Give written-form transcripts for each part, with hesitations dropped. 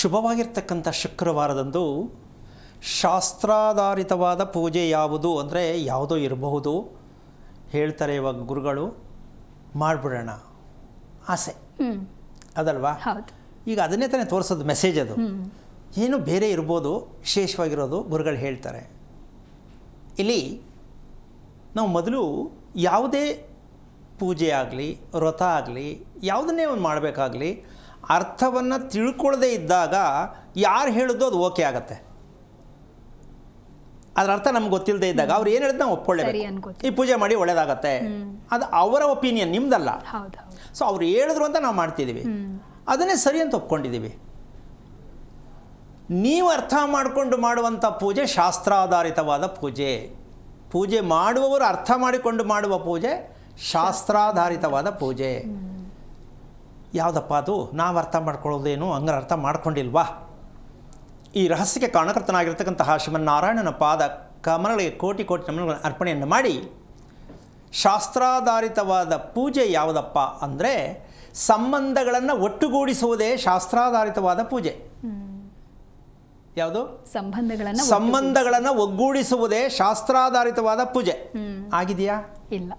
ಶುಭವಾಗಿರ್ತಕ್ಕಂಥ ಶುಕ್ರವಾರದಂದು ಶಾಸ್ತ್ರಾಧಾರಿತವಾದ ಪೂಜೆ ಯಾವುದು ಅಂದರೆ ಯಾವುದೋ ಇರಬಹುದು. ಹೇಳ್ತಾರೆ ಇವಾಗ ಗುರುಗಳು, ಮಾಡಿಬಿಡೋಣ ಆಸೆ ಅದಲ್ವಾ. ಈಗ ಅದನ್ನೇ ತಾನೇ ತೋರಿಸೋದು ಮೆಸೇಜ್. ಅದು ಏನು ಬೇರೆ ಇರ್ಬೋದು, ವಿಶೇಷವಾಗಿರೋದು ಗುರುಗಳು ಹೇಳ್ತಾರೆ. ಇಲ್ಲಿ ನಾವು ಮೊದಲು ಯಾವುದೇ ಪೂಜೆ ಆಗಲಿ ವ್ರತ ಆಗಲಿ ಯಾವುದನ್ನೇ ಒಂದು ಮಾಡಬೇಕಾಗಲಿ ಅರ್ಥವನ್ನು ತಿಳ್ಕೊಳ್ಳದೇ ಇದ್ದಾಗ ಯಾರು ಹೇಳಿದ್ದು ಅದು ಓಕೆ ಆಗುತ್ತೆ. ಅದರ ಅರ್ಥ ನಮ್ಗೆ ಗೊತ್ತಿಲ್ಲದೆ ಇದ್ದಾಗ ಅವ್ರು ಏನು ಹೇಳಿದ್ ನಾವು ಒಪ್ಕೊಳ್ಳೇಬೇಕು. ಈ ಪೂಜೆ ಮಾಡಿ ಒಳ್ಳೇದಾಗತ್ತೆ, ಅದು ಅವರ ಒಪಿನಿಯನ್, ನಿಮ್ದಲ್ಲ. ಸೊ ಅವ್ರು ಹೇಳಿದ್ರು ಅಂತ ನಾವು ಮಾಡ್ತಿದ್ದೀವಿ, ಅದನ್ನೇ ಸರಿ ಅಂತ ಒಪ್ಕೊಂಡಿದ್ದೀವಿ. ನೀವು ಅರ್ಥ ಮಾಡಿಕೊಂಡು ಮಾಡುವಂಥ ಪೂಜೆ ಶಾಸ್ತ್ರಾಧಾರಿತವಾದ ಪೂಜೆ. ಪೂಜೆ ಮಾಡುವವರು ಅರ್ಥ ಮಾಡಿಕೊಂಡು ಮಾಡುವ ಪೂಜೆ ಶಾಸ್ತ್ರಾಧಾರಿತವಾದ ಪೂಜೆ. ಯಾವುದಪ್ಪ ಅದು? ನಾವು ಅರ್ಥ ಮಾಡ್ಕೊಳ್ಳೋದೇನು, ಹಂಗಾರೆ ಅರ್ಥ ಮಾಡ್ಕೊಂಡಿಲ್ವಾ? ಈ ರಹಸ್ಯಕ್ಕೆ ಕಾರಣಕರ್ತನಾಗಿರ್ತಕ್ಕಂತಹ ಶ್ರೀಮನ್ನಾರಾಯಣನ ಪಾದ ಕಮಲಗಳಿಗೆ ಕೋಟಿ ಕೋಟಿ ನಮನಗಳನ್ನು ಅರ್ಪಣೆಯನ್ನು ಮಾಡಿ, ಶಾಸ್ತ್ರಾಧಾರಿತವಾದ ಪೂಜೆ ಯಾವುದಪ್ಪ ಅಂದರೆ ಸಂಬಂಧಗಳನ್ನು ಒಟ್ಟುಗೂಡಿಸುವುದೇ ಶಾಸ್ತ್ರಾಧಾರಿತವಾದ ಪೂಜೆ. ಯಾವುದು? ಸಂಬಂಧಗಳನ್ನು ಒಗ್ಗೂಡಿಸುವುದೇ ಶಾಸ್ತ್ರಾಧಾರಿತವಾದ ಪೂಜೆ. ಆಗಿದೆಯಾ? ಇಲ್ಲ.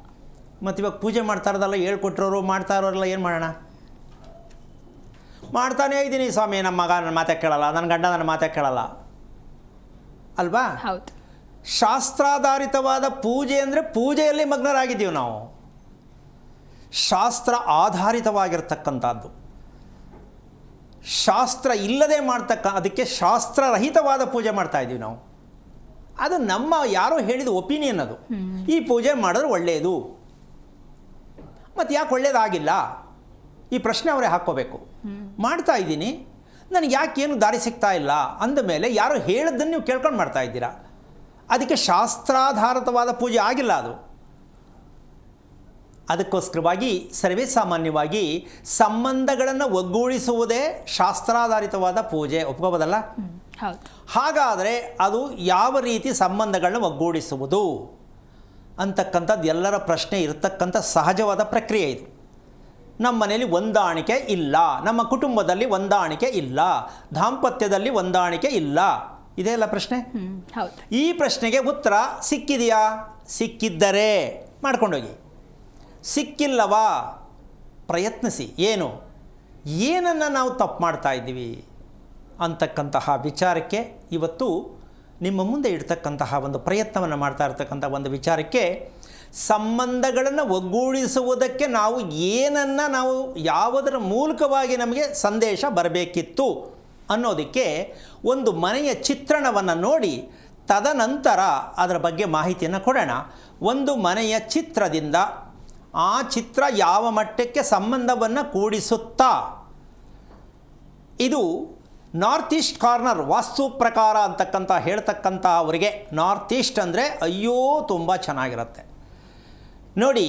ಮತ್ತು ಇವಾಗ ಪೂಜೆ ಮಾಡ್ತಾ ಇರೋದಲ್ಲ, ಹೇಳ್ಕೊಟ್ರೋರು ಮಾಡ್ತಾ ಇರೋರೆಲ್ಲ ಏನು ಮಾಡೋಣ? ಮಾಡ್ತಾನೇ ಇದ್ದೀನಿ ಸ್ವಾಮಿ, ನಮ್ಮ ಮಗ ನನ್ನ ಮಾತೆ ಕೇಳಲ್ಲ, ನನ್ನ ಗಂಡ ನನ್ನ ಮಾತೆ ಕೇಳಲ್ಲ ಅಲ್ವಾ? ಶಾಸ್ತ್ರಾಧಾರಿತವಾದ ಪೂಜೆ ಅಂದರೆ ಪೂಜೆಯಲ್ಲಿ ಮಗ್ನರಾಗಿದ್ದೀವಿ ನಾವು. ಶಾಸ್ತ್ರ ಆಧಾರಿತವಾಗಿರ್ತಕ್ಕಂಥದ್ದು. ಶಾಸ್ತ್ರ ಇಲ್ಲದೆ ಅದಕ್ಕೆ ಶಾಸ್ತ್ರರಹಿತವಾದ ಪೂಜೆ ಮಾಡ್ತಾ ಇದ್ದೀವಿ ನಾವು. ಅದು ನಮ್ಮ ಯಾರೋ ಹೇಳಿದ ಒಪಿನಿಯನ್. ಅದು ಈ ಪೂಜೆ ಮಾಡಿದ್ರೆ ಒಳ್ಳೆಯದು, ಮತ್ತು ಯಾಕೆ ಒಳ್ಳೆಯದಾಗಿಲ್ಲ ಈ ಪ್ರಶ್ನೆ ಅವರೇ ಹಾಕ್ಕೋಬೇಕು. ಮಾಡ್ತಾ ಇದ್ದೀನಿ, ನನಗೆ ಯಾಕೇನು ದಾರಿ ಸಿಗ್ತಾ ಇಲ್ಲ ಅಂದಮೇಲೆ ಯಾರೋ ಹೇಳಿದ್ದನ್ನು ನೀವು ಕೇಳ್ಕೊಂಡು ಮಾಡ್ತಾ ಇದ್ದೀರಾ. ಅದಕ್ಕೆ ಶಾಸ್ತ್ರಾಧಾರಿತವಾದ ಪೂಜೆ ಆಗಿಲ್ಲ ಅದು. ಅದಕ್ಕೋಸ್ಕರವಾಗಿ ಸರ್ವೇ ಸಾಮಾನ್ಯವಾಗಿ ಸಂಬಂಧಗಳನ್ನು ಒಗ್ಗೂಡಿಸುವುದೇ ಶಾಸ್ತ್ರಾಧಾರಿತವಾದ ಪೂಜೆ. ಒಪ್ಕೋಬೋದಲ್ಲ? ಹಾಗಾದರೆ ಅದು ಯಾವ ರೀತಿ ಸಂಬಂಧಗಳನ್ನ ಒಗ್ಗೂಡಿಸುವುದು ಅಂತಕ್ಕಂಥದ್ದು ಎಲ್ಲರ ಪ್ರಶ್ನೆ ಇರತಕ್ಕಂಥ ಸಹಜವಾದ ಪ್ರಕ್ರಿಯೆ ಇದು. ನಮ್ಮ ಮನೆಯಲ್ಲಿ ಹೊಂದಾಣಿಕೆ ಇಲ್ಲ, ನಮ್ಮ ಕುಟುಂಬದಲ್ಲಿ ಹೊಂದಾಣಿಕೆ ಇಲ್ಲ, ದಾಂಪತ್ಯದಲ್ಲಿ ಹೊಂದಾಣಿಕೆ ಇಲ್ಲ, ಇದೇ ಅಲ್ಲ ಪ್ರಶ್ನೆ. ಈ ಪ್ರಶ್ನೆಗೆ ಉತ್ತರ ಸಿಕ್ಕಿದೆಯಾ? ಸಿಕ್ಕಿದ್ದರೆ ಮಾಡ್ಕೊಂಡೋಗಿ, ಸಿಕ್ಕಿಲ್ಲವಾ ಪ್ರಯತ್ನಿಸಿ. ಏನನ್ನು ನಾವು ತಪ್ಪು ಮಾಡ್ತಾ ಇದ್ದೀವಿ ಅಂತಕ್ಕಂತಹ ವಿಚಾರಕ್ಕೆ ಇವತ್ತು ನಿಮ್ಮ ಮುಂದೆ ಇಡ್ತಕ್ಕಂತಹ ಒಂದು ಪ್ರಯತ್ನವನ್ನು ಮಾಡ್ತಾ ಇರ್ತಕ್ಕಂಥ ಒಂದು ವಿಚಾರಕ್ಕೆ, ಸಂಬಂಧಗಳನ್ನು ಒಗ್ಗೂಡಿಸುವುದಕ್ಕೆ ನಾವು ಯಾವುದರ ಮೂಲಕವಾಗಿ ನಮಗೆ ಸಂದೇಶ ಬರಬೇಕಿತ್ತು ಅನ್ನೋದಕ್ಕೆ ಒಂದು ಮನೆಯ ಚಿತ್ರಣವನ್ನು ನೋಡಿ ತದನಂತರ ಅದರ ಬಗ್ಗೆ ಮಾಹಿತಿಯನ್ನು ಕೊಡೋಣ. ಒಂದು ಮನೆಯ ಚಿತ್ರದಿಂದ ಆ ಚಿತ್ರ ಯಾವ ಮಟ್ಟಕ್ಕೆ ಸಂಬಂಧವನ್ನು ಕೂಡಿಸುತ್ತಾ, ಇದು ನಾರ್ತ್ ಈಸ್ಟ್ ಕಾರ್ನರ್ ವಾಸ್ತು ಪ್ರಕಾರ ಅಂತಕ್ಕಂಥ ಹೇಳ್ತಕ್ಕಂಥ ಅವರಿಗೆ ನಾರ್ತ್ ಈಸ್ಟ್ ಅಂದರೆ ಅಯ್ಯೋ ತುಂಬ ಚೆನ್ನಾಗಿರುತ್ತೆ ನೋಡಿ.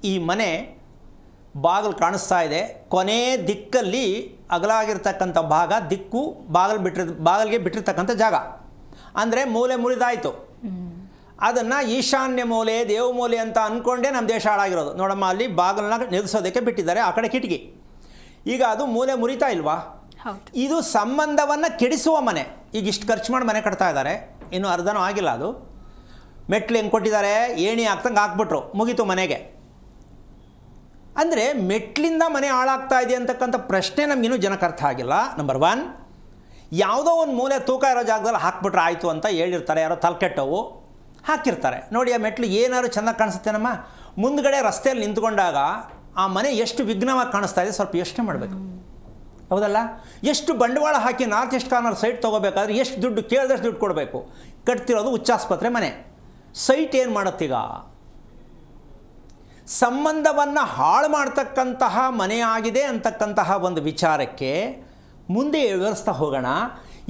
ಈ ಮನೆ ಬಾಗಿಲು ಕಾಣಿಸ್ತಾ ಇದೆ, ಕೊನೆ ದಿಕ್ಕಲ್ಲಿ ಅಗಲಾಗಿರ್ತಕ್ಕಂಥ ಬಾಗಿಲಿಗೆ ಬಿಟ್ಟಿರ್ತಕ್ಕಂಥ ಜಾಗ ಅಂದರೆ ಮೂಲೆ ಮುರಿದಾಯಿತು. ಅದನ್ನು ಈಶಾನ್ಯ ಮೂಲೆ ದೇವಮೂಲೆ ಅಂತ ಅಂದ್ಕೊಂಡೇ ನಮ್ಮ ದೇಶ ಹಾಳಾಗಿರೋದು. ನೋಡಮ್ಮ, ಅಲ್ಲಿ ಬಾಗಿಲನ್ನ ನಿಲ್ಲಿಸೋದಕ್ಕೆ ಬಿಟ್ಟಿದ್ದಾರೆ, ಆ ಕಡೆ ಕಿಟಕಿ. ಈಗ ಅದು ಮೂಲೆ ಮುರಿತಾ ಇಲ್ವಾ? ಇದು ಸಂಬಂಧವನ್ನು ಕೆಡಿಸುವ ಮನೆ. ಈಗ ಇಷ್ಟು ಖರ್ಚು ಮಾಡಿ ಮನೆ ಕಟ್ತಾ ಇದ್ದಾರೆ, ಇನ್ನೂ ಅರ್ಧನೂ ಆಗಿಲ್ಲ. ಅದು ಮೆಟ್ಲು ಹೆಂಗೆ ಕೊಟ್ಟಿದ್ದಾರೆ, ಏಣಿ ಹಾಕ್ತಂಗೆ ಹಾಕ್ಬಿಟ್ರು, ಮುಗೀತು ಮನೆಗೆ. ಅಂದರೆ ಮೆಟ್ಲಿಂದ ಮನೆ ಹಾಳಾಗ್ತಾ ಇದೆ ಅಂತಕ್ಕಂಥ ಪ್ರಶ್ನೆ ನಮಗಿನ್ನೂ ಜನಕ್ಕೆ ಅರ್ಥ ಆಗಿಲ್ಲ. ನಂಬರ್ 1, ಯಾವುದೋ ಒಂದು ಮೂಲೆ ತೂಕ ಇರೋ ಜಾಗದಲ್ಲಿ ಹಾಕ್ಬಿಟ್ರೆ ಆಯಿತು ಅಂತ ಹೇಳಿರ್ತಾರೆ, ಯಾರೋ ತಲೆಕೆಟ್ಟವು ಹಾಕಿರ್ತಾರೆ. ನೋಡಿ, ಆ ಮೆಟ್ಲು ಏನಾದ್ರು ಚೆನ್ನಾಗಿ ಕಾಣಿಸುತ್ತೆ. ನಮ್ಮ ಮುಂದ್ಗಡೆ ರಸ್ತೆಯಲ್ಲಿ ನಿಂತ್ಕೊಂಡಾಗ ಆ ಮನೆ ಎಷ್ಟು ವಿಘ್ನವಾಗಿ ಕಾಣಿಸ್ತಾ ಇದೆ, ಸ್ವಲ್ಪ ಯೋಚನೆ ಮಾಡಬೇಕು. ಹೌದಲ್ಲ? ಎಷ್ಟು ಬಂಡವಾಳ ಹಾಕಿ ನಾರ್ತ್ ಈಸ್ಟ್ ಕಾರ್ನರ್ ಸೈಟ್ ತೊಗೋಬೇಕಾದ್ರೆ ಎಷ್ಟು ದುಡ್ಡು ಕೇಳಿದಷ್ಟು ದುಡ್ಡು ಕೊಡಬೇಕು. ಕಟ್ತಿರೋದು ಹುಚ್ಚಾಸ್ಪತ್ರೆ ಮನೆ. ಸೈಟ್ ಏನು ಮಾಡುತ್ತೀಗ? ಸಂಬಂಧವನ್ನು ಹಾಳು ಮಾಡ್ತಕ್ಕಂತಹ ಮನೆಯಾಗಿದೆ ಅಂತಕ್ಕಂತಹ ಒಂದು ವಿಚಾರಕ್ಕೆ ಮುಂದೆ ವಿವರಿಸ್ತಾ ಹೋಗೋಣ.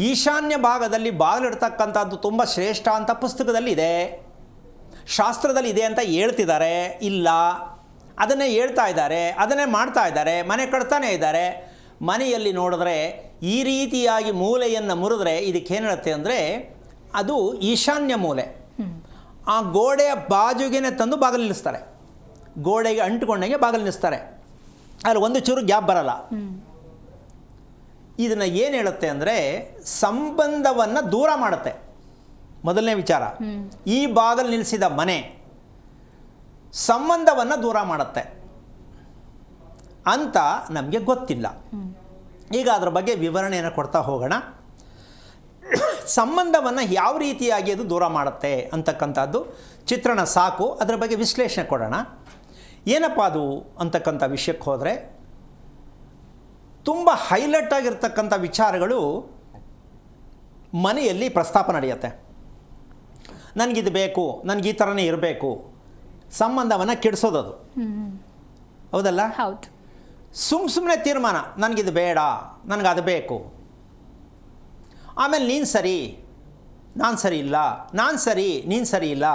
ಈಶಾನ್ಯ ಭಾಗದಲ್ಲಿ ಬಾಗಿಲಿಡ್ತಕ್ಕಂಥದ್ದು ತುಂಬ ಶ್ರೇಷ್ಠ ಅಂತ ಪುಸ್ತಕದಲ್ಲಿ ಇದೆ, ಶಾಸ್ತ್ರದಲ್ಲಿ ಇದೆ ಅಂತ ಹೇಳ್ತಿದ್ದಾರೆ. ಇಲ್ಲ, ಅದನ್ನೇ ಹೇಳ್ತಾ ಇದ್ದಾರೆ, ಅದನ್ನೇ ಮಾಡ್ತಾ ಇದ್ದಾರೆ, ಮನೆ ಕಟ್ತಾನೇ ಇದ್ದಾರೆ. ಮನೆಯಲ್ಲಿ ನೋಡಿದ್ರೆ ಈ ರೀತಿಯಾಗಿ ಮೂಲೆಯನ್ನು ಮುರಿದ್ರೆ ಇದಕ್ಕೇನು ಹೇಳುತ್ತೆ ಅಂದರೆ ಅದು ಈಶಾನ್ಯ ಮೂಲೆ. ಆ ಗೋಡೆಯ ಬಾಜುಗೆನೆ ತಂದು ಬಾಗಿಲು ನಿಲ್ಲಿಸ್ತಾರೆ, ಗೋಡೆಗೆ ಅಂಟುಕೊಂಡಂಗೆ ಬಾಗಿಲು ನಿಲ್ಲಿಸ್ತಾರೆ. ಅಲ್ಲಿ ಒಂದು ಚೂರು ಗ್ಯಾಪ್ ಬರಲ್ಲ. ಇದನ್ನು ಏನು ಹೇಳುತ್ತೆ ಅಂದರೆ ಸಂಬಂಧವನ್ನು ದೂರ ಮಾಡುತ್ತೆ. ಮೊದಲನೇ ವಿಚಾರ, ಈ ಬಾಗಿಲು ನಿಲ್ಲಿಸಿದ ಮನೆ ಸಂಬಂಧವನ್ನು ದೂರ ಮಾಡುತ್ತೆ ಅಂತ ನಮಗೆ ಗೊತ್ತಿಲ್ಲ. ಈಗ ಅದರ ಬಗ್ಗೆ ವಿವರಣೆಯನ್ನು ಕೊಡ್ತಾ ಹೋಗೋಣ. ಸಂಬಂಧವನ್ನು ಯಾವ ರೀತಿಯಾಗಿ ಅದು ದೂರ ಮಾಡುತ್ತೆ ಅಂತಕ್ಕಂಥದ್ದು ಚಿತ್ರಣ ಸಾಕು. ಅದರ ಬಗ್ಗೆ ವಿಶ್ಲೇಷಣೆ ಕೊಡೋಣ. ಏನಪ್ಪ ಅದು ಅಂತಕ್ಕಂಥ ವಿಷಯಕ್ಕೆ ಹೋದರೆ ತುಂಬ ಹೈಲೈಟ್ ಆಗಿರ್ತಕ್ಕಂಥ ವಿಚಾರಗಳು ಮನೆಯಲ್ಲಿ ಪ್ರಸ್ತಾಪ ನಡೆಯುತ್ತೆ. ನನಗಿದು ಬೇಕು, ನನಗೆ ಈ ಥರನೇ ಇರಬೇಕು, ಸಂಬಂಧವನ್ನು ಕೆಡಿಸೋದದು. ಹೌದಲ್ಲ? ಹೌದು. ಸುಮ್ಮನೆ ತೀರ್ಮಾನ, ನನಗಿದು ಬೇಡ, ನನಗದು ಬೇಕು. ಆಮೇಲೆ ನೀನು ಸರಿ, ನಾನು ಸರಿ ಇಲ್ಲ, ನಾನು ಸರಿ, ನೀನು ಸರಿ ಇಲ್ಲ.